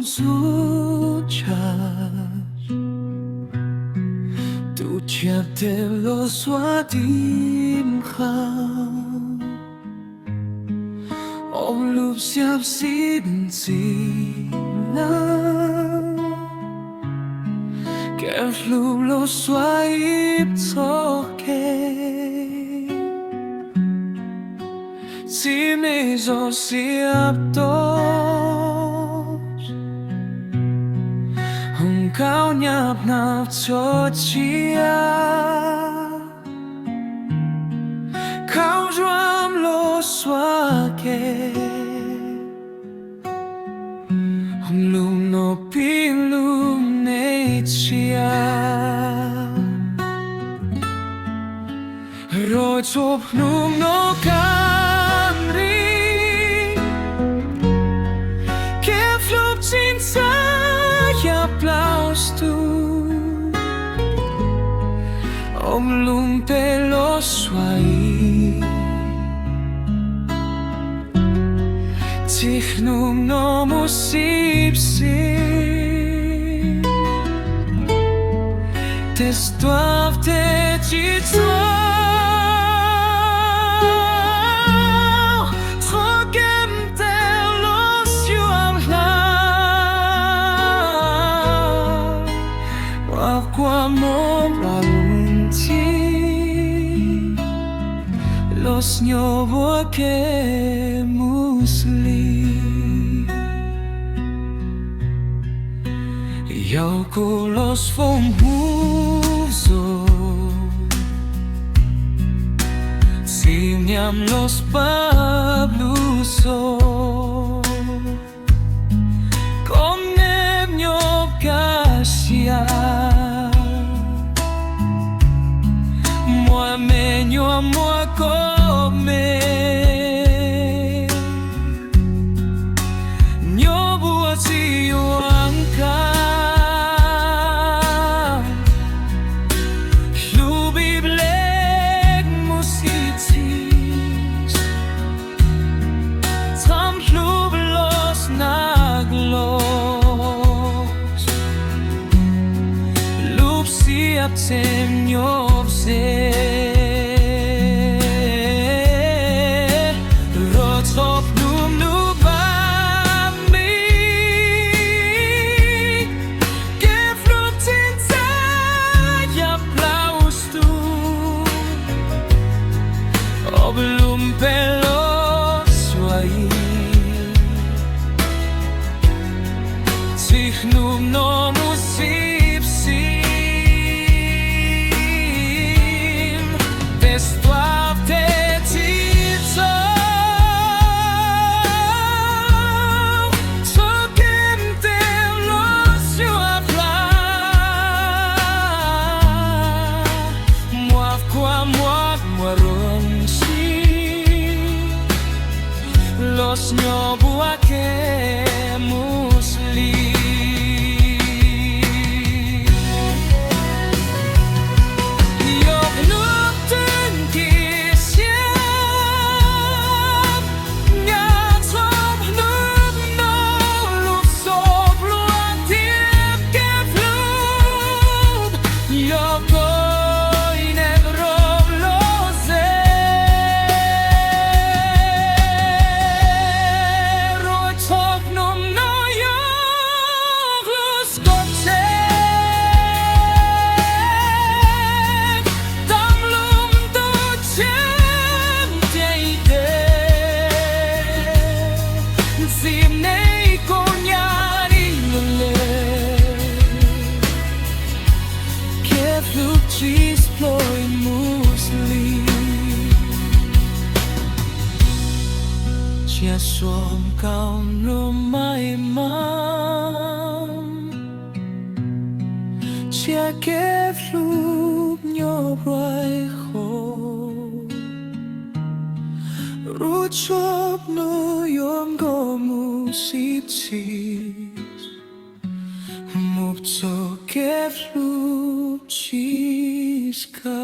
zvučaš, tu če telo svadim ham, obljub se vsiden cina, ker ljublo svojim coke. Si ne zosiaptos, kau nyap nafcocia, kau juam lo swake, lum no pilum necia, roi top lum no applaus tu lumpe lo suai tichnum no musipsi testuav te citsoa los nyobo que musli yo los famosos siniam los pablusos con nyo kasia moi menyo moi come nyo buasi yuangka lubi blek musicis tam lublos naglos lub siap sem nyobse tichnum no musipsim testuav te citsoa tokem te los yuapla muav qua muav muarunsi los nyobuake musli Cheese ploi musli chia som kaum lumai mam chia ke flub nyo brai kho ruchop no yom go musipsis mupso ke flub chiska